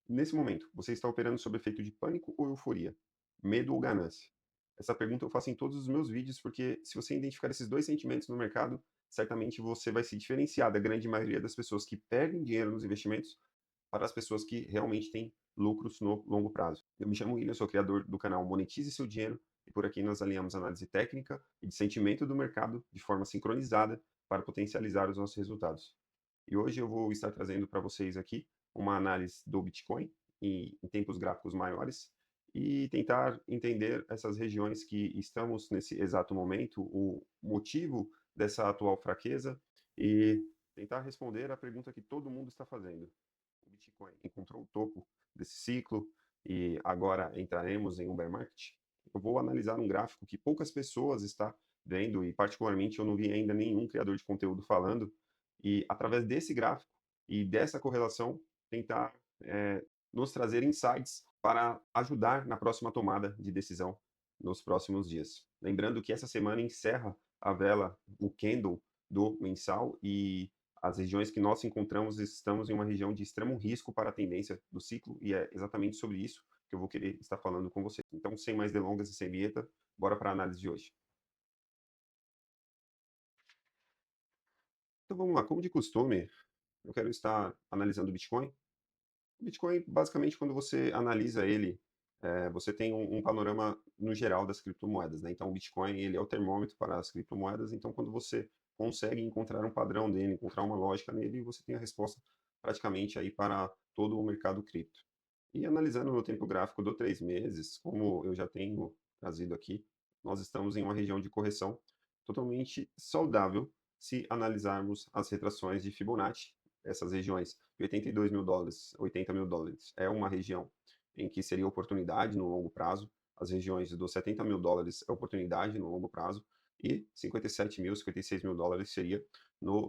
Nesse momento, você está operando sob efeito de pânico ou euforia? Medo ou ganância? Essa pergunta eu faço em todos os meus vídeos, porque se você identificar esses 2 sentimentos no mercado, certamente você vai se diferenciar da grande maioria das pessoas que perdem dinheiro nos investimentos para as pessoas que realmente têm lucros no longo prazo. Eu me chamo William, sou criador do canal Monetize Seu Dinheiro, e por aqui nós alinhamos análise técnica e de sentimento do mercado de forma sincronizada para potencializar os nossos resultados. E hoje eu vou estar trazendo para vocês aqui uma análise do Bitcoin em tempos gráficos maiores e tentar entender essas regiões que estamos nesse exato momento, o motivo dessa atual fraqueza e tentar responder a pergunta que todo mundo está fazendo. O Bitcoin encontrou o topo desse ciclo e agora entraremos em um bear market? Eu vou analisar um gráfico que poucas pessoas estão vendo e particularmente eu não vi ainda nenhum criador de conteúdo falando, e através desse gráfico e dessa correlação tentar nos trazer insights para ajudar na próxima tomada de decisão nos próximos dias. Lembrando que essa semana encerra a vela, o candle do mensal, e as regiões que nós encontramos, estamos em uma região de extremo risco para a tendência do ciclo, e é exatamente sobre isso que eu vou querer estar falando com você. Então, sem mais delongas e sem vinheta, bora para a análise de hoje. Então vamos lá, como de costume, eu quero estar analisando o Bitcoin. O Bitcoin, basicamente, quando você analisa ele, você tem um panorama no geral das criptomoedas, né? Então, o Bitcoin, ele é o termômetro para as criptomoedas. Então, quando você consegue encontrar um padrão dele, encontrar uma lógica nele, você tem a resposta praticamente aí para todo o mercado cripto. E analisando no tempo gráfico do 3 meses, como eu já tenho trazido aqui, nós estamos em uma região de correção totalmente saudável se analisarmos as retrações de Fibonacci. Essas regiões de US$ 82.000, US$ 80.000, é uma região em que seria oportunidade no longo prazo. As regiões dos US$ 70.000 é oportunidade no longo prazo, e 57.000, US$ 56.000 seria no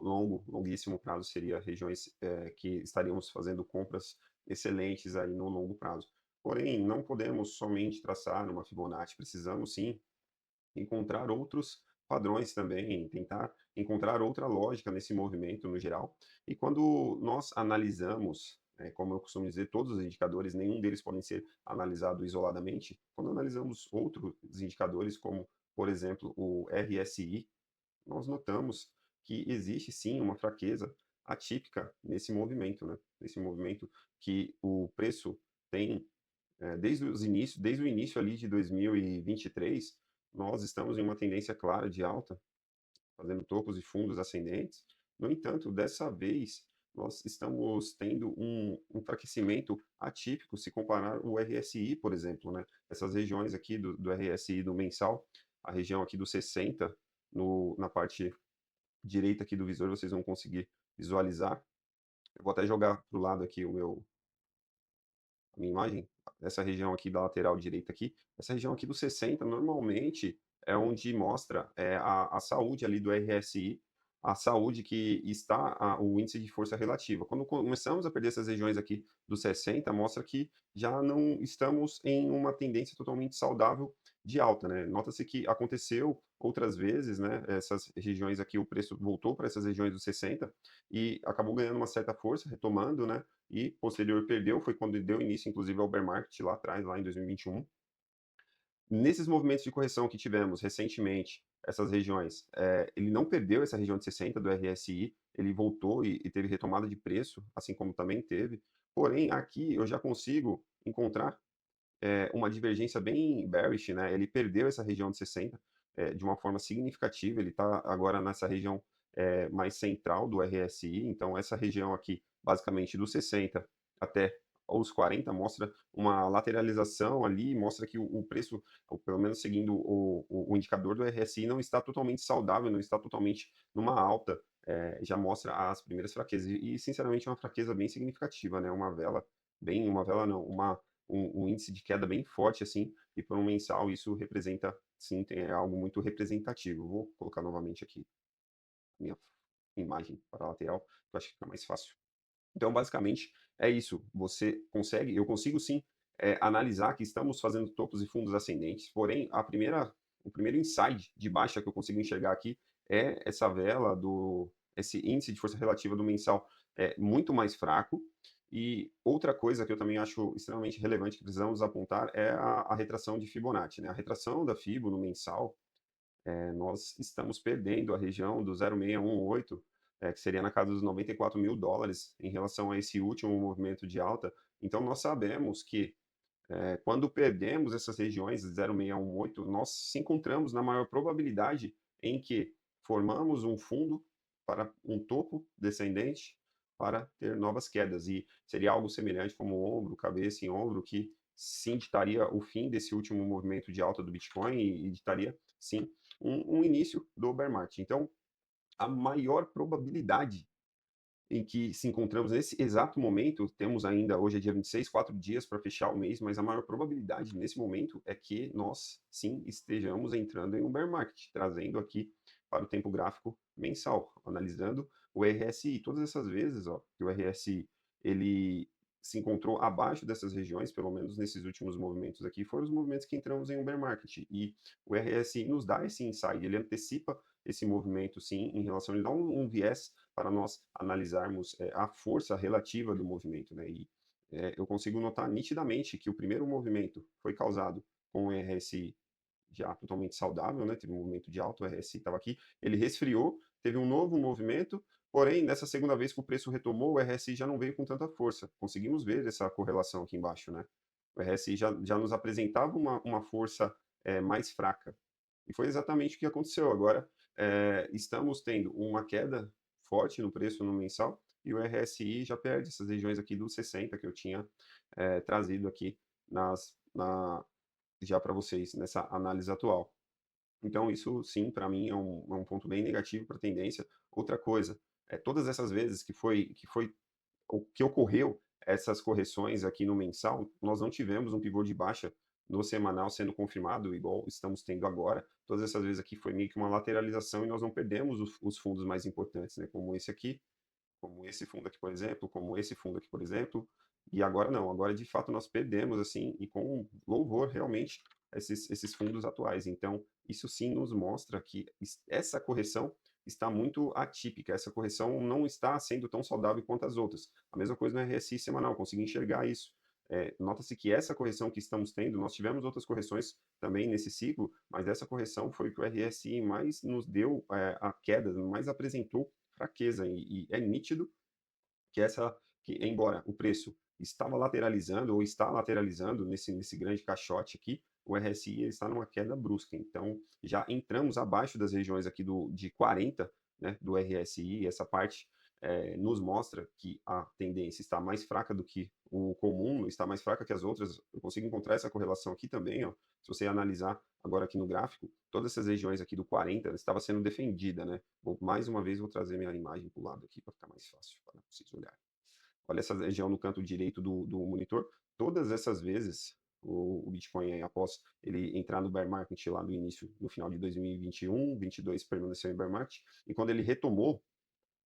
longuíssimo prazo, seria regiões que estaríamos fazendo compras excelentes aí no longo prazo. Porém, não podemos somente traçar uma Fibonacci, precisamos sim encontrar outros padrões também, tentar encontrar outra lógica nesse movimento no geral. E quando nós analisamos, como eu costumo dizer, todos os indicadores, nenhum deles podem ser analisado isoladamente. Quando analisamos outros indicadores, como, por exemplo, o RSI, nós notamos que existe sim uma fraqueza atípica nesse movimento, né? Nesse movimento que o preço tem desde o início ali de 2023, nós estamos em uma tendência clara de alta, fazendo topos e fundos ascendentes. No entanto, dessa vez, nós estamos tendo um enfraquecimento atípico se comparar o RSI, por exemplo, né? Essas regiões aqui do RSI do mensal, a região aqui do 60, na parte direita aqui do visor, vocês vão conseguir visualizar. Eu vou até jogar para o lado aqui a minha imagem, essa região aqui da lateral direita aqui, essa região aqui do 60 normalmente é onde mostra a saúde ali do RSI, a saúde que está o índice de força relativa. Quando começamos a perder essas regiões aqui do 60, mostra que já não estamos em uma tendência totalmente saudável de alta, né? Nota-se que aconteceu outras vezes, né? Essas regiões aqui, o preço voltou para essas regiões dos 60 e acabou ganhando uma certa força, retomando, né? E posterior perdeu, foi quando deu início, inclusive, ao bear market lá atrás, lá em 2021. Nesses movimentos de correção que tivemos recentemente, essas regiões, ele não perdeu essa região de 60 do RSI, ele voltou e teve retomada de preço, assim como também teve. Porém, aqui eu já consigo encontrar uma divergência bem bearish, né? Ele perdeu essa região de 60 de uma forma significativa. Ele está agora nessa região mais central do RSI. Então, essa região aqui, basicamente do 60 até os 40, mostra uma lateralização ali, mostra que o preço, ou pelo menos seguindo o indicador do RSI, não está totalmente saudável, não está totalmente numa alta. Já mostra as primeiras fraquezas. E, sinceramente, é uma fraqueza bem significativa, né? Uma vela não, um índice de queda bem forte, assim, e por um mensal isso representa, sim, é algo muito representativo. Vou colocar novamente aqui minha imagem para a lateral, que eu acho que fica mais fácil. Então, basicamente, é isso. Eu consigo sim analisar que estamos fazendo topos e fundos ascendentes, porém, o primeiro insight de baixa que eu consigo enxergar aqui é essa vela esse índice de força relativa do mensal muito mais fraco, E outra coisa que eu também acho extremamente relevante que precisamos apontar é a retração de Fibonacci, né. A retração da Fibo no mensal, nós estamos perdendo a região do 0,618, que seria na casa dos US$ 94.000 em relação a esse último movimento de alta. Então nós sabemos que, quando perdemos essas regiões de 0,618, nós se encontramos na maior probabilidade em que formamos um fundo para um topo descendente para ter novas quedas. E seria algo semelhante como ombro, cabeça e ombro, que sim ditaria o fim desse último movimento de alta do Bitcoin e ditaria, sim, um início do bear market. Então, a maior probabilidade em que se encontramos nesse exato momento, temos ainda, hoje é dia 26, 4 dias para fechar o mês, mas a maior probabilidade nesse momento é que nós, sim, estejamos entrando em um bear market, trazendo aqui para o tempo gráfico mensal, analisando o RSI. Todas essas vezes, ó, que o RSI ele se encontrou abaixo dessas regiões, pelo menos nesses últimos movimentos aqui, foram os movimentos que entramos em um bear market. E o RSI nos dá esse insight, ele antecipa esse movimento, sim, em relação, ele dá um viés para nós analisarmos a força relativa do movimento, né? E eu consigo notar nitidamente que o primeiro movimento foi causado com o RSI já totalmente saudável, né? Teve um movimento de alta, o RSI estava aqui, ele resfriou, teve um novo movimento, porém, nessa segunda vez que o preço retomou, o RSI já não veio com tanta força. Conseguimos ver essa correlação aqui embaixo, né? O RSI já nos apresentava uma força mais fraca. E foi exatamente o que aconteceu. Agora, estamos tendo uma queda forte no preço no mensal e o RSI já perde essas regiões aqui dos 60 que eu tinha trazido aqui já para vocês nessa análise atual. Então, isso sim, para mim, é um ponto bem negativo para a tendência. Outra coisa, todas essas vezes que foi o que ocorreu essas correções aqui no mensal, nós não tivemos um pivô de baixa no semanal sendo confirmado, igual estamos tendo agora. Todas essas vezes aqui foi meio que uma lateralização e nós não perdemos os fundos mais importantes, né? Como esse aqui, como esse fundo aqui, por exemplo, como esse fundo aqui, por exemplo. E agora não, agora de fato nós perdemos, assim, e com louvor realmente esses fundos atuais. Então, isso sim nos mostra que essa correção está muito atípica, essa correção não está sendo tão saudável quanto as outras. A mesma coisa no RSI semanal, consegui enxergar isso. Nota-se que essa correção que estamos tendo, nós tivemos outras correções também nesse ciclo, mas essa correção foi o que o RSI mais nos deu a queda, mais apresentou fraqueza. E é nítido que embora o preço estava lateralizando ou está lateralizando nesse grande caixote aqui, o RSI ele está numa queda brusca. Então, já entramos abaixo das regiões aqui de 40, né, do RSI. Essa parte nos mostra que a tendência está mais fraca do que o comum, está mais fraca que as outras. Eu consigo encontrar essa correlação aqui também, ó. Se você analisar agora aqui no gráfico, todas essas regiões aqui do 40 estava sendo defendida, né? Mais uma vez, vou trazer minha imagem para o lado aqui para ficar mais fácil para vocês olharem. Olha essa região no canto direito do monitor. Todas essas vezes, o Bitcoin, após ele entrar no bear market lá no início, no final de 2021, 22 permaneceu em bear market, e quando ele retomou,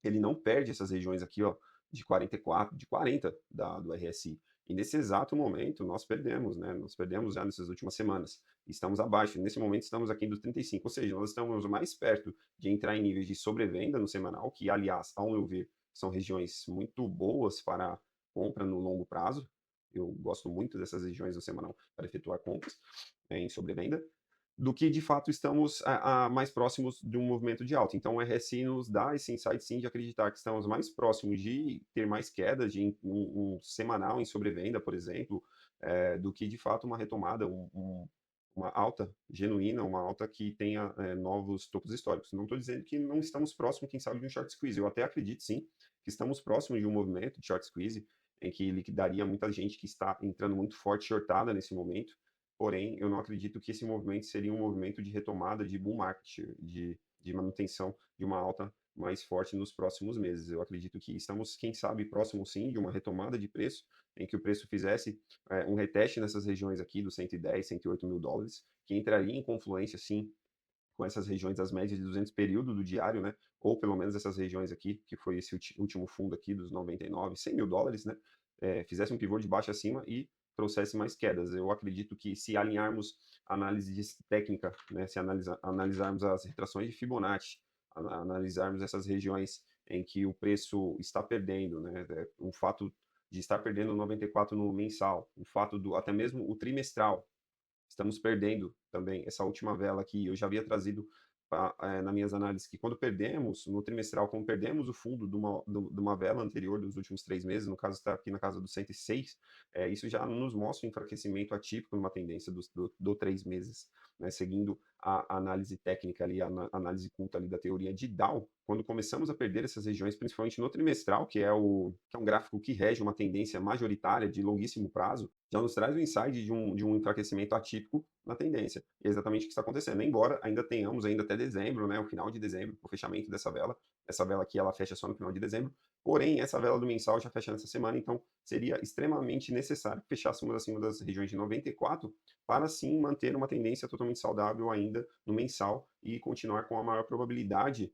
ele não perde essas regiões aqui, ó, de 44, de 40 do RSI. E nesse exato momento nós perdemos, né? Nós perdemos já nessas últimas semanas. Estamos abaixo. Nesse momento estamos aqui dos 35, ou seja, nós estamos mais perto de entrar em níveis de sobrevenda no semanal, que aliás, ao meu ver, são regiões muito boas para compra no longo prazo. Eu gosto muito dessas regiões no semanal para efetuar compras em sobrevenda do que de fato estamos mais próximos de um movimento de alta. Então o RSI nos dá esse insight sim de acreditar que estamos mais próximos de ter mais quedas de um semanal em sobrevenda, por exemplo, do que de fato uma retomada, uma alta genuína, uma alta que tenha novos topos históricos. Não estou dizendo que não estamos próximos, quem sabe, de um short squeeze. Eu até acredito sim que estamos próximos de um movimento de short squeeze em que liquidaria muita gente que está entrando muito forte shortada nesse momento. Porém, eu não acredito que esse movimento seria um movimento de retomada de bull market, de manutenção de uma alta mais forte nos próximos meses. Eu acredito que estamos, quem sabe, próximo sim de uma retomada de preço, em que o preço fizesse um reteste nessas regiões aqui dos 110, US$ 108.000, que entraria em confluência sim com essas regiões das médias de 200 período do diário, né? Ou pelo menos essas regiões aqui, que foi esse último fundo aqui dos 99, US$ 100.000, né? Fizesse um pivô de baixo acima e trouxesse mais quedas. Eu acredito que se alinharmos análise técnica, né, se analisarmos as retrações de Fibonacci, analisarmos essas regiões em que o preço está perdendo, né, um fato de estar perdendo 94 no mensal, o fato do até mesmo o trimestral, estamos perdendo também essa última vela aqui. Eu já havia trazido nas minhas análises que quando perdemos, no trimestral, quando perdemos o fundo de uma vela anterior dos últimos 3 meses, no caso está aqui na casa do 106, isso já nos mostra um enfraquecimento atípico numa tendência do 3 meses, né, seguindo a análise técnica ali, a análise culta ali da teoria de Dow. Quando começamos a perder essas regiões, principalmente no trimestral, que é um gráfico que rege uma tendência majoritária de longuíssimo prazo, já nos traz o insight de um enfraquecimento atípico na tendência. E é exatamente o que está acontecendo. Embora ainda tenhamos ainda até dezembro, né, o final de dezembro, o fechamento dessa vela. Essa vela aqui ela fecha só no final de dezembro. Porém, essa vela do mensal já fecha nessa semana, então seria extremamente necessário que fechássemos acima das regiões de 94 para sim manter uma tendência totalmente saudável ainda no mensal e continuar com a maior probabilidade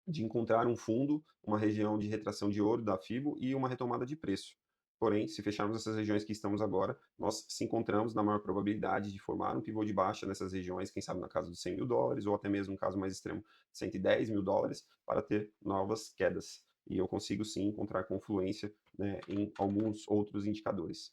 de encontrar um fundo, uma região de retração de ouro da FIBO e uma retomada de preço. Porém, se fecharmos essas regiões que estamos agora, nós se encontramos na maior probabilidade de formar um pivô de baixa nessas regiões, quem sabe na casa dos 100 mil dólares, ou até mesmo no caso mais extremo, 110 mil dólares, para ter novas quedas. E eu consigo sim encontrar confluência, né, em alguns outros indicadores.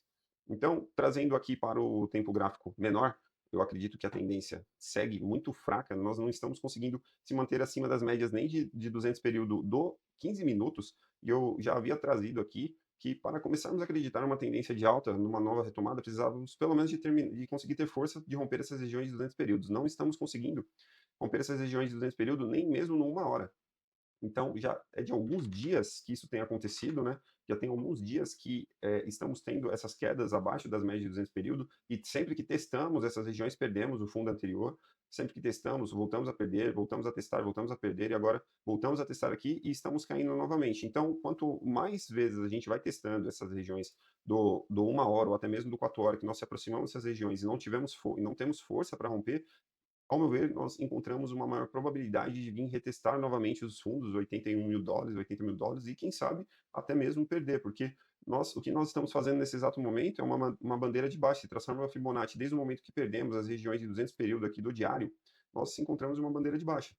Então, trazendo aqui para o tempo gráfico menor, eu acredito que a tendência segue muito fraca, nós não estamos conseguindo se manter acima das médias nem de 200 período do 15 minutos, e eu já havia trazido aqui que para começarmos a acreditar numa tendência de alta, numa nova retomada, precisávamos pelo menos de conseguir ter força de romper essas regiões de 200 períodos. Não estamos conseguindo romper essas regiões de 200 período nem mesmo numa hora. Então, já é de alguns dias que isso tem acontecido, né? Já tem alguns dias que estamos tendo essas quedas abaixo das médias de 200 período, e sempre que testamos essas regiões, perdemos o fundo anterior. Sempre que testamos, voltamos a perder, voltamos a testar, voltamos a perder, e agora voltamos a testar aqui e estamos caindo novamente. Então, quanto mais vezes a gente vai testando essas regiões do 1 hora, ou até mesmo do 4 horas, que nós se aproximamos dessas regiões e não temos força para romper, ao meu ver, nós encontramos uma maior probabilidade de vir retestar novamente os fundos, 81 mil dólares, 80 mil dólares, e quem sabe até mesmo perder, porque o que nós estamos fazendo nesse exato momento é uma bandeira de baixa. Se traçarmos a Fibonacci desde o momento que perdemos as regiões de 200 período aqui do diário, nós encontramos uma bandeira de baixa.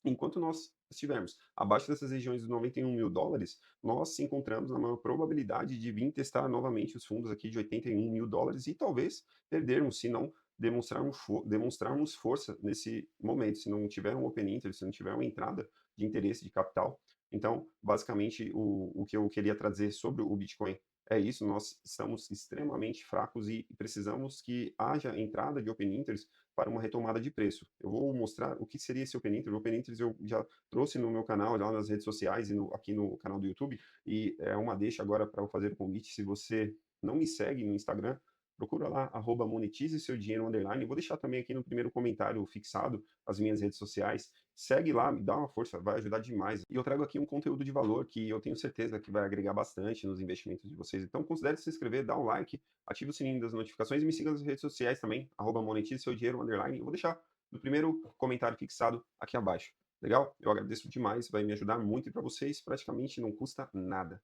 Enquanto nós estivermos abaixo dessas regiões dos 91 mil dólares, nós se encontramos na maior probabilidade de vir testar novamente os fundos aqui de 81 mil dólares e talvez perdermos, se não demonstrarmos força nesse momento, se não tiver um open interest, se não tiver uma entrada de interesse de capital. Então, basicamente, o que eu queria trazer sobre o Bitcoin é isso. Nós estamos extremamente fracos e precisamos que haja entrada de open interest para uma retomada de preço. Eu vou mostrar o que seria esse Open Interest. O Open Interest eu já trouxe no meu canal, lá nas redes sociais e aqui no canal do YouTube, e é uma deixa agora para eu fazer o convite. Se você não me segue no Instagram, procura lá, monetize seu dinheiro underline. Eu vou deixar também aqui no primeiro comentário fixado as minhas redes sociais. Segue lá, me dá uma força, vai ajudar demais. E eu trago aqui um conteúdo de valor que eu tenho certeza que vai agregar bastante nos investimentos de vocês. Então considere se inscrever, dá um like, ative o sininho das notificações e me siga nas redes sociais também, monetize seu dinheiro underline. Eu vou deixar no primeiro comentário fixado aqui abaixo. Legal? Eu agradeço demais, vai me ajudar muito e para vocês praticamente não custa nada.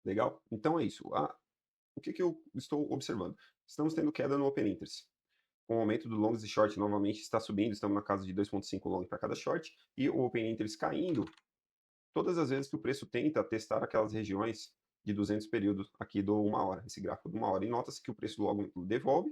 Legal? Então é isso. O que eu estou observando? Estamos tendo queda no Open Interest. Com o aumento do longs e short novamente está subindo, estamos na casa de 2,5 long para cada short, e o Open Interest caindo todas as vezes que o preço tenta testar aquelas regiões de 200 períodos aqui do 1 hora, esse gráfico do 1 hora, e nota-se que o preço logo devolve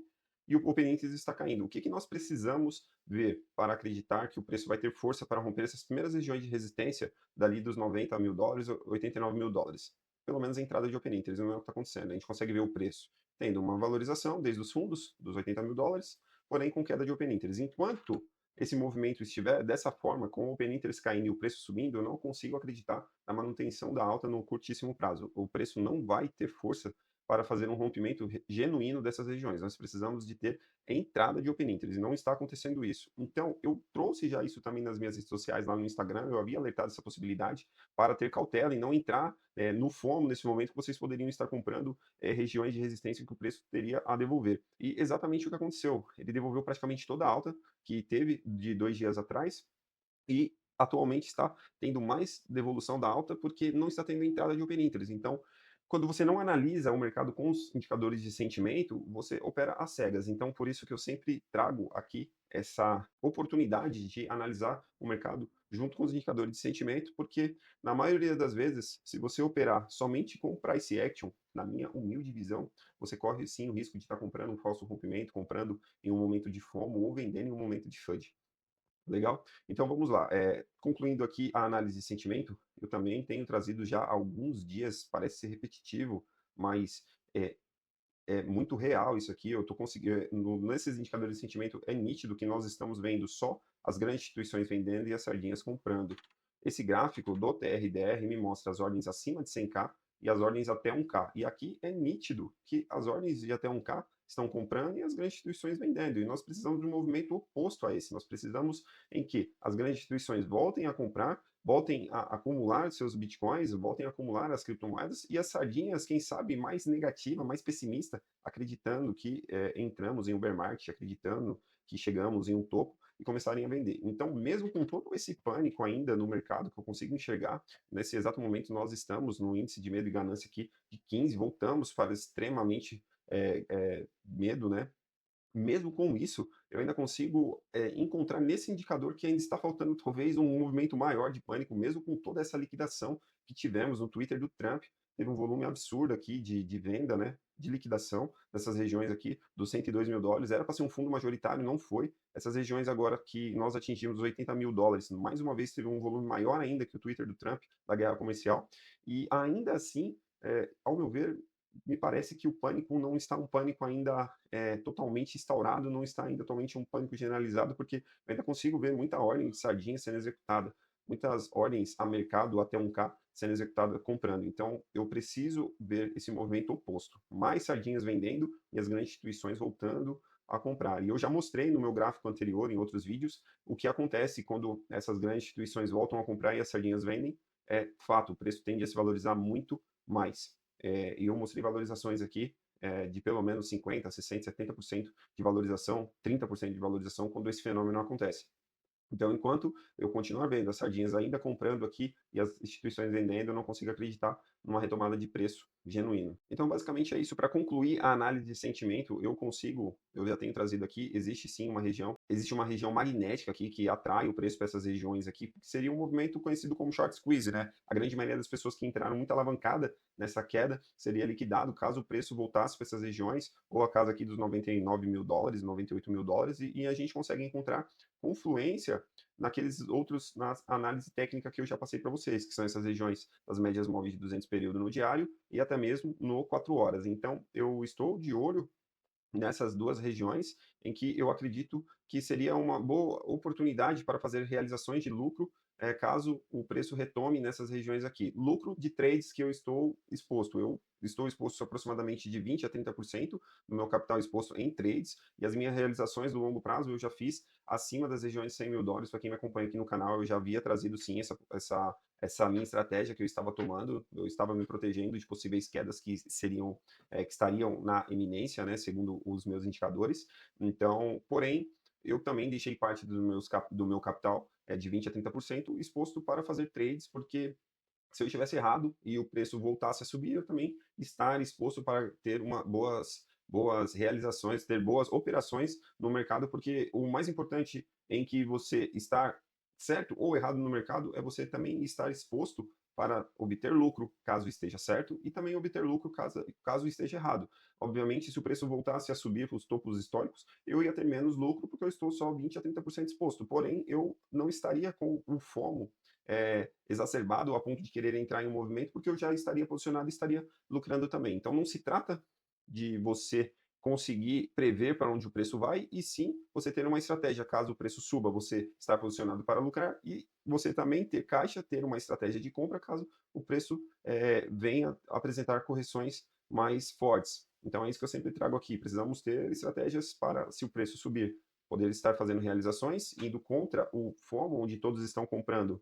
e o Open Interest está caindo. O que nós precisamos ver para acreditar que o preço vai ter força para romper essas primeiras regiões de resistência dali dos 90 mil dólares, 89 mil dólares? Pelo menos a entrada de Open Interest, não é o que está acontecendo. A gente consegue ver o preço tendo uma valorização desde os fundos, dos 80 mil dólares, porém com queda de Open Interest. Enquanto esse movimento estiver dessa forma, com o Open Interest caindo e o preço subindo, eu não consigo acreditar na manutenção da alta no curtíssimo prazo. O preço não vai ter força para fazer um rompimento genuíno dessas regiões. Nós precisamos de ter entrada de Open Interest, e não está acontecendo isso. Então, eu trouxe já isso também nas minhas redes sociais, lá no Instagram, eu havia alertado essa possibilidade para ter cautela e não entrar no FOMO nesse momento, que vocês poderiam estar comprando regiões de resistência que o preço teria a devolver. E exatamente o que aconteceu. Ele devolveu praticamente toda a alta que teve de 2 dias atrás e atualmente está tendo mais devolução da alta porque não está tendo entrada de Open Interest. Então, quando você não analisa o mercado com os indicadores de sentimento, você opera às cegas. Então, por isso que eu sempre trago aqui essa oportunidade de analisar o mercado junto com os indicadores de sentimento, porque na maioria das vezes, se você operar somente com price action, na minha humilde visão, você corre sim o risco de estar comprando um falso rompimento, comprando em um momento de FOMO ou vendendo em um momento de FUD. Legal? Então vamos lá. Concluindo aqui a análise de sentimento, eu também tenho trazido já há alguns dias, parece ser repetitivo, mas é, é muito real isso aqui. Eu estou conseguindo, nesses indicadores de sentimento, é nítido que nós estamos vendo só as grandes instituições vendendo e as sardinhas comprando. Esse gráfico do TRDR me mostra as ordens acima de 100k e as ordens até 1k. E aqui é nítido que as ordens de até 1k estão comprando e as grandes instituições vendendo. E nós precisamos de um movimento oposto a esse. Nós precisamos em que as grandes instituições voltem a comprar, voltem a acumular seus bitcoins, voltem a acumular as criptomoedas e as sardinhas, quem sabe, mais negativa, mais pessimista, acreditando que entramos em um bear market, acreditando que chegamos em um topo e começarem a vender. Então, mesmo com todo esse pânico ainda no mercado que eu consigo enxergar, nesse exato momento nós estamos no índice de medo e ganância aqui de 15, voltamos para extremamente medo, né? Mesmo com isso, eu ainda consigo encontrar nesse indicador que ainda está faltando talvez um movimento maior de pânico, mesmo com toda essa liquidação que tivemos no Twitter do Trump. Teve um volume absurdo aqui de venda, né, de liquidação nessas regiões aqui dos 102 mil dólares. Era para ser um fundo majoritário, não foi. Essas regiões agora que nós atingimos os 80 mil dólares, mais uma vez teve um volume maior ainda que o Twitter do Trump, da guerra comercial. E ainda assim, ao meu ver, me parece que o pânico não está um pânico ainda totalmente instaurado, não está ainda totalmente um pânico generalizado, porque eu ainda consigo ver muita ordem de sardinha sendo executada, muitas ordens a mercado até 1k sendo executada comprando. Então, eu preciso ver esse movimento oposto. Mais sardinhas vendendo e as grandes instituições voltando a comprar. E eu já mostrei no meu gráfico anterior, em outros vídeos, o que acontece quando essas grandes instituições voltam a comprar e as sardinhas vendem. É fato, o preço tende a se valorizar muito mais. E eu mostrei valorizações aqui de pelo menos 50%, 60%, 70% de valorização, 30% de valorização quando esse fenômeno acontece. Então, enquanto eu continuar vendo as sardinhas ainda comprando aqui e as instituições vendendo, eu não consigo acreditar numa retomada de preço genuíno. Então, basicamente é isso. Para concluir a análise de sentimento, eu já tenho trazido aqui, existe uma região magnética aqui que atrai o preço para essas regiões aqui, que seria um movimento conhecido como short squeeze, né? A grande maioria das pessoas que entraram muito alavancada nessa queda seria liquidado caso o preço voltasse para essas regiões, ou a casa aqui dos 99 mil dólares, 98 mil dólares, e a gente consegue encontrar confluência naqueles outros, na análise técnica que eu já passei para vocês, que são essas regiões das médias móveis de 200 período no diário e até mesmo no 4 horas. Então, eu estou de olho nessas duas regiões em que eu acredito que seria uma boa oportunidade para fazer realizações de lucro caso o preço retome nessas regiões aqui. Lucro de trades que eu estou exposto. Eu estou exposto aproximadamente de 20 a 30% do meu capital exposto em trades e as minhas realizações do longo prazo eu já fiz acima das regiões de 100 mil dólares. Para quem me acompanha aqui no canal, eu já havia trazido sim essa minha estratégia que eu estava tomando, eu estava me protegendo de possíveis quedas que seriam que estariam na eminência, né, segundo os meus indicadores. Então, porém, eu também deixei parte do meu capital de 20 a 30% exposto para fazer trades, porque se eu estivesse errado e o preço voltasse a subir, eu também estar exposto para ter boas realizações, ter boas operações no mercado, porque o mais importante em que você estar certo ou errado no mercado é você também estar exposto para obter lucro caso esteja certo e também obter lucro caso esteja errado. Obviamente, se o preço voltasse a subir para os topos históricos, eu ia ter menos lucro porque eu estou só 20 a 30% exposto. Porém, eu não estaria com o FOMO exacerbado a ponto de querer entrar em um movimento, porque eu já estaria posicionado e estaria lucrando também. Então não se trata de você conseguir prever para onde o preço vai, e sim você ter uma estratégia. Caso o preço suba, você estar posicionado para lucrar, e você também ter caixa, ter uma estratégia de compra caso o preço venha apresentar correções mais fortes. Então é isso que eu sempre trago aqui. Precisamos ter estratégias para, se o preço subir, poder estar fazendo realizações, indo contra o FOMO, onde todos estão comprando,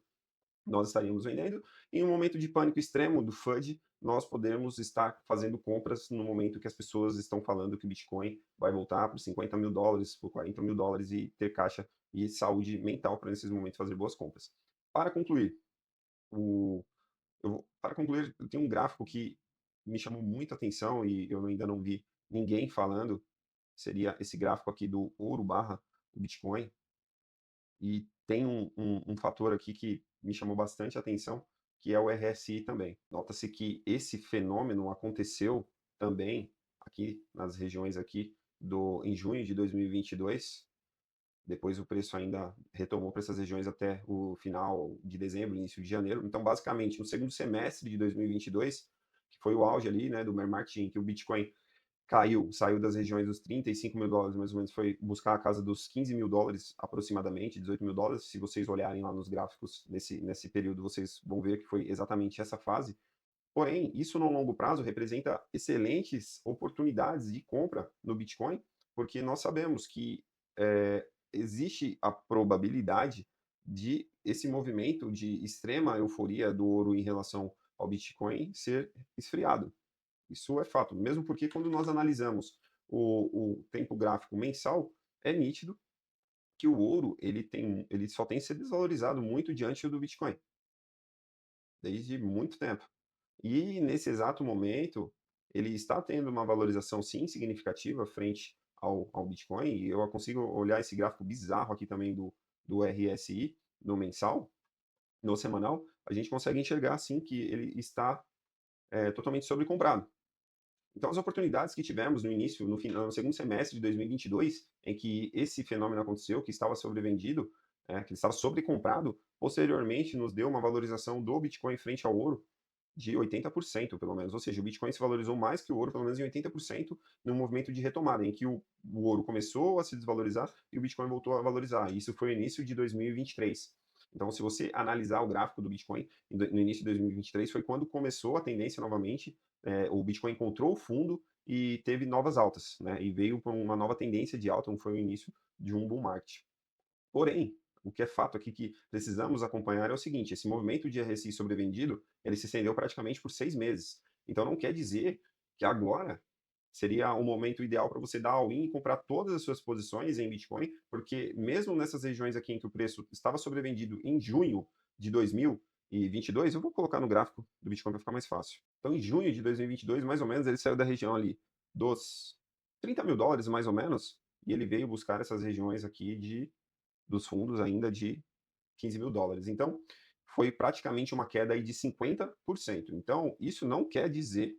nós estaríamos vendendo. Em um momento de pânico extremo do FUD, nós podemos estar fazendo compras no momento que as pessoas estão falando que o Bitcoin vai voltar por 50 mil dólares, por 40 mil dólares e ter caixa e saúde mental para nesses momentos fazer boas compras. Para concluir, para concluir, eu tenho um gráfico que me chamou muito a atenção e eu ainda não vi ninguém falando, seria esse gráfico aqui do ouro barra o Bitcoin. E tem um fator aqui que me chamou bastante a atenção, que é o RSI também. Nota-se que esse fenômeno aconteceu também aqui nas regiões aqui em junho de 2022. Depois o preço ainda retomou para essas regiões até o final de dezembro, início de janeiro. Então, basicamente, no segundo semestre de 2022, que foi o auge ali, né, do bear market, em que o Bitcoin saiu das regiões dos 35 mil dólares, mais ou menos, foi buscar a casa dos 15 mil dólares aproximadamente, 18 mil dólares. Se vocês olharem lá nos gráficos nesse período, vocês vão ver que foi exatamente essa fase. Porém, isso no longo prazo representa excelentes oportunidades de compra no Bitcoin, porque nós sabemos que existe a probabilidade de esse movimento de extrema euforia do ouro em relação ao Bitcoin ser esfriado. Isso é fato, mesmo porque quando nós analisamos o tempo gráfico mensal, é nítido que o ouro ele só tem se desvalorizado muito diante do Bitcoin, desde muito tempo. E nesse exato momento, ele está tendo uma valorização sim significativa frente ao Bitcoin, e eu consigo olhar esse gráfico bizarro aqui também do RSI no mensal, no semanal, a gente consegue enxergar sim que ele está totalmente sobrecomprado. Então, as oportunidades que tivemos no início, no segundo semestre de 2022, em que esse fenômeno aconteceu, que estava sobrevendido, que estava sobrecomprado, posteriormente nos deu uma valorização do Bitcoin frente ao ouro de 80%, pelo menos. Ou seja, o Bitcoin se valorizou mais que o ouro, pelo menos em 80%, no movimento de retomada, em que o ouro começou a se desvalorizar e o Bitcoin voltou a valorizar. Isso foi no início de 2023. Então, se você analisar o gráfico do Bitcoin no início de 2023, foi quando começou a tendência novamente, o Bitcoin encontrou o fundo e teve novas altas, né? E veio para uma nova tendência de alta, não foi o início de um bull market. Porém, o que é fato aqui que precisamos acompanhar é o seguinte: esse movimento de RSI sobrevendido, ele se estendeu praticamente por 6 meses. Então não quer dizer que agora seria o momento ideal para você dar all-in e comprar todas as suas posições em Bitcoin, porque mesmo nessas regiões aqui em que o preço estava sobrevendido em junho de 2022, eu vou colocar no gráfico do Bitcoin para ficar mais fácil. Então, em junho de 2022, mais ou menos, ele saiu da região ali dos 30 mil dólares, mais ou menos, e ele veio buscar essas regiões aqui dos fundos ainda de 15 mil dólares. Então, foi praticamente uma queda aí de 50%. Então, isso não quer dizer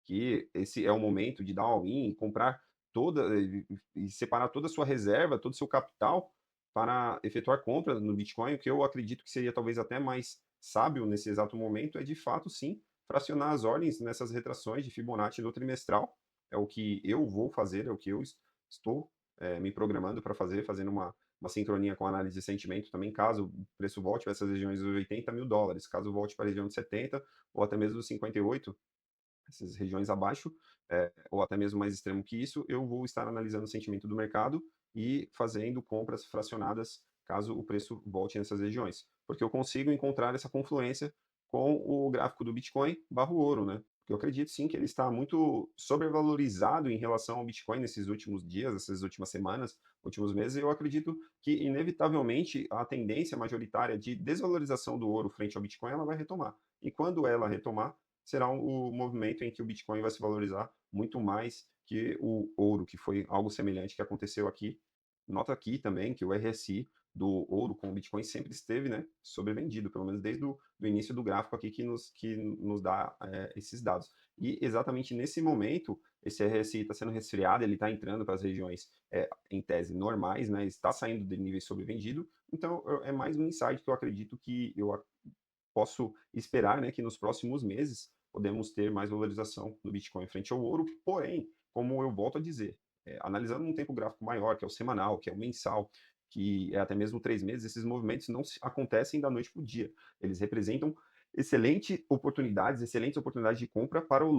que esse é o momento de dar all-in, comprar e separar toda a sua reserva, todo o seu capital para efetuar compra no Bitcoin. O que eu acredito que seria talvez até mais sábio nesse exato momento é, de fato, sim, fracionar as ordens nessas retrações de Fibonacci do trimestral. É o que eu vou fazer, é o que eu estou me programando para fazer, fazendo uma sincronia com a análise de sentimento também, caso o preço volte para essas regiões dos 80 mil dólares, caso volte para a região de 70 ou até mesmo dos 58, essas regiões abaixo, ou até mesmo mais extremo que isso, eu vou estar analisando o sentimento do mercado e fazendo compras fracionadas caso o preço volte nessas regiões. Porque eu consigo encontrar essa confluência com o gráfico do Bitcoin barro ouro, né? Porque eu acredito sim que ele está muito sobrevalorizado em relação ao Bitcoin nesses últimos dias, essas últimas semanas, últimos meses. Eu acredito que, inevitavelmente, a tendência majoritária de desvalorização do ouro frente ao Bitcoin ela vai retomar. E quando ela retomar, será o movimento em que o Bitcoin vai se valorizar muito mais que o ouro, que foi algo semelhante que aconteceu aqui. Nota aqui também que o RSI do ouro com o Bitcoin sempre esteve, né, sobrevendido, pelo menos desde o do início do gráfico aqui que nos dá esses dados. E exatamente nesse momento, esse RSI está sendo resfriado, ele está entrando para as regiões, em tese, normais, né, está saindo de níveis sobrevendido, então é mais um insight que eu acredito que eu posso esperar, né, que nos próximos meses podemos ter mais valorização do Bitcoin frente ao ouro, porém, como eu volto a dizer, analisando um tempo gráfico maior, que é o semanal, que é o mensal, que é até mesmo 3 meses, esses movimentos não acontecem da noite para o dia. Eles representam excelentes oportunidades de compra para o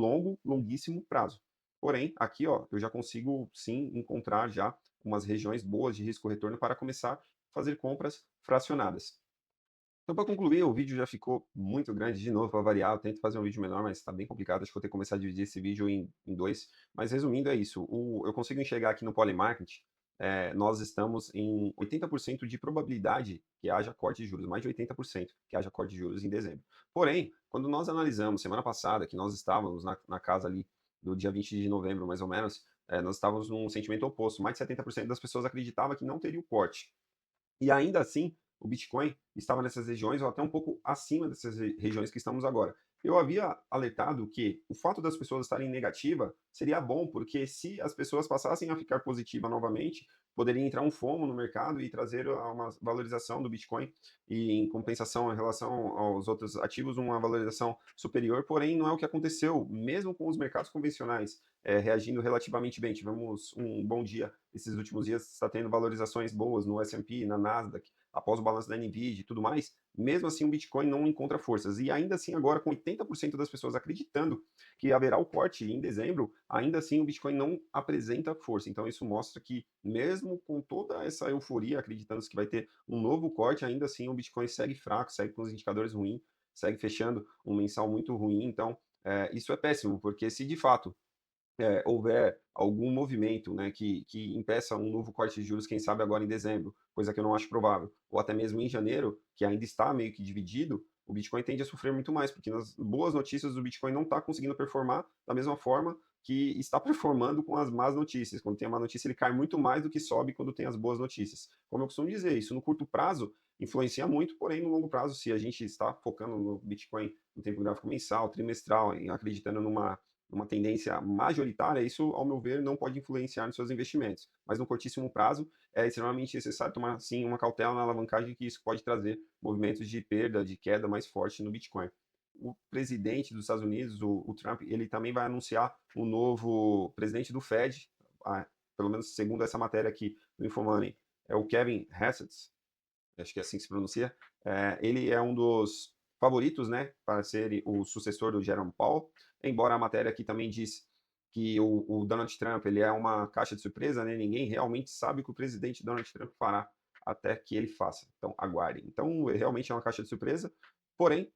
longuíssimo prazo. Porém, aqui ó, eu já consigo sim encontrar já umas regiões boas de risco-retorno para começar a fazer compras fracionadas. Então, para concluir, o vídeo já ficou muito grande de novo, para variar. Eu tento fazer um vídeo menor, mas está bem complicado. Acho que vou ter que começar a dividir esse vídeo em dois. Mas resumindo, é isso. Eu consigo enxergar aqui no Polymarket nós estamos em 80% de probabilidade que haja corte de juros, mais de 80% que haja corte de juros em dezembro. Porém, quando nós analisamos semana passada, que nós estávamos na casa ali do dia 20 de novembro, mais ou menos, nós estávamos num sentimento oposto. Mais de 70% das pessoas acreditavam que não teria o corte. E ainda assim, o Bitcoin estava nessas regiões ou até um pouco acima dessas regiões que estamos agora. Eu havia alertado que o fato das pessoas estarem negativa seria bom, porque se as pessoas passassem a ficar positiva novamente, poderia entrar um FOMO no mercado e trazer uma valorização do Bitcoin e, em compensação em relação aos outros ativos, uma valorização superior. Porém, não é o que aconteceu, mesmo com os mercados convencionais reagindo relativamente bem. Tivemos um bom dia esses últimos dias, está tendo valorizações boas no S&P, na Nasdaq, após o balanço da Nvidia e tudo mais. Mesmo assim, o Bitcoin não encontra forças. E ainda assim, agora, com 80% das pessoas acreditando que haverá o corte em dezembro, ainda assim o Bitcoin não apresenta força. Então, isso mostra que, mesmo com toda essa euforia, acreditando que vai ter um novo corte, ainda assim o Bitcoin segue fraco, segue com os indicadores ruins, segue fechando um mensal muito ruim. Então, isso é péssimo, porque se de fato houver algum movimento, né, que impeça um novo corte de juros, quem sabe agora em dezembro, coisa que eu não acho provável, ou até mesmo em janeiro, que ainda está meio que dividido, o Bitcoin tende a sofrer muito mais, porque nas boas notícias o Bitcoin não está conseguindo performar da mesma forma que está performando com as más notícias. Quando tem a má notícia, ele cai muito mais do que sobe quando tem as boas notícias. Como eu costumo dizer, isso no curto prazo influencia muito, porém no longo prazo, se a gente está focando no Bitcoin no tempo gráfico mensal, trimestral, acreditando numa tendência majoritária, isso, ao meu ver, não pode influenciar nos seus investimentos. Mas no curtíssimo prazo, é extremamente necessário tomar, sim, uma cautela na alavancagem, que isso pode trazer movimentos de perda, de queda mais forte no Bitcoin. O presidente dos Estados Unidos, o Trump, ele também vai anunciar o novo presidente do Fed, pelo menos segundo essa matéria aqui do Infomoney, é o Kevin Hassett, acho que é assim que se pronuncia. Ele é um dos favoritos, né, para ser o sucessor do Jerome Powell, embora a matéria aqui também diz que o Donald Trump ele é uma caixa de surpresa, né, ninguém realmente sabe o que o presidente Donald Trump fará até que ele faça, então aguardem. Então, realmente é uma caixa de surpresa, porém,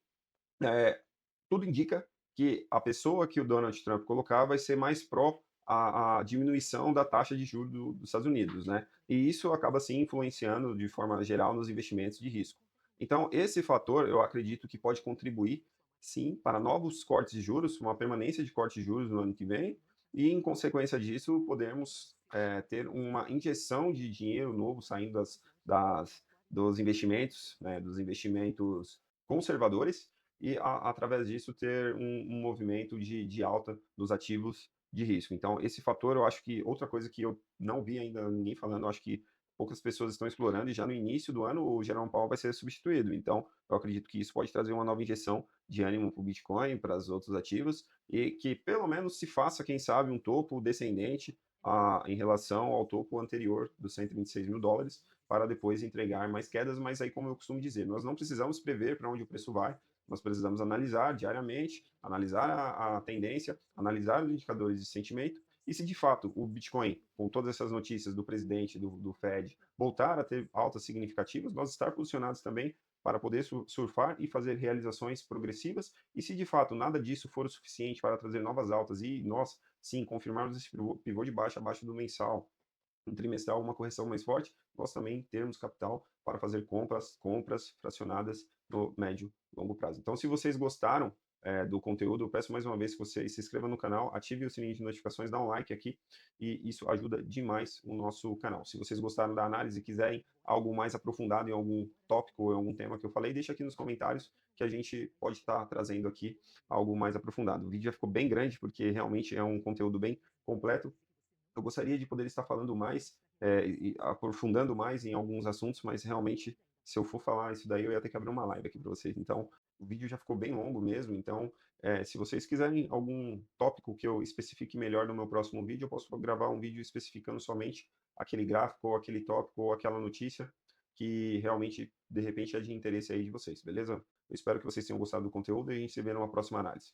é, tudo indica que a pessoa que o Donald Trump colocar vai ser mais pró a diminuição da taxa de juros dos Estados Unidos, né? E isso acaba sim influenciando de forma geral nos investimentos de risco. Então, esse fator eu acredito que pode contribuir sim para novos cortes de juros, uma permanência de cortes de juros no ano que vem, e em consequência disso, podemos ter uma injeção de dinheiro novo saindo dos investimentos, né, dos investimentos conservadores, e através disso ter um movimento de alta dos ativos de risco. Então, esse fator, eu acho que outra coisa que eu não vi ainda ninguém falando, eu acho que poucas pessoas estão explorando, e já no início do ano o Jerome Powell vai ser substituído. Então, eu acredito que isso pode trazer uma nova injeção de ânimo para o Bitcoin, para os outros ativos, e que pelo menos se faça, quem sabe, um topo descendente em relação ao topo anterior dos 126 mil dólares, para depois entregar mais quedas. Mas aí, como eu costumo dizer, nós não precisamos prever para onde o preço vai, nós precisamos analisar diariamente, analisar a tendência, analisar os indicadores de sentimento, e se de fato o Bitcoin, com todas essas notícias do presidente, do Fed, voltar a ter altas significativas, nós estar posicionados também para poder surfar e fazer realizações progressivas, e se de fato nada disso for o suficiente para trazer novas altas e nós, sim, confirmarmos esse pivô de baixa abaixo do mensal, um trimestral, uma correção mais forte, nós também termos capital para fazer compras fracionadas no médio e longo prazo. Então, se vocês gostaram do conteúdo, eu peço mais uma vez que vocês se inscrevam no canal, ative o sininho de notificações, dá um like aqui, e isso ajuda demais o nosso canal. Se vocês gostaram da análise e quiserem algo mais aprofundado em algum tópico ou em algum tema que eu falei, deixa aqui nos comentários que a gente pode estar trazendo aqui algo mais aprofundado. O vídeo já ficou bem grande, porque realmente é um conteúdo bem completo. Eu gostaria de poder estar falando mais, e aprofundando mais em alguns assuntos, mas realmente, se eu for falar isso daí, eu ia ter que abrir uma live aqui para vocês. Então, o vídeo já ficou bem longo mesmo, então, se vocês quiserem algum tópico que eu especifique melhor no meu próximo vídeo, eu posso gravar um vídeo especificando somente aquele gráfico, ou aquele tópico, ou aquela notícia que realmente, de repente, é de interesse aí de vocês, beleza? Eu espero que vocês tenham gostado do conteúdo e a gente se vê numa próxima análise.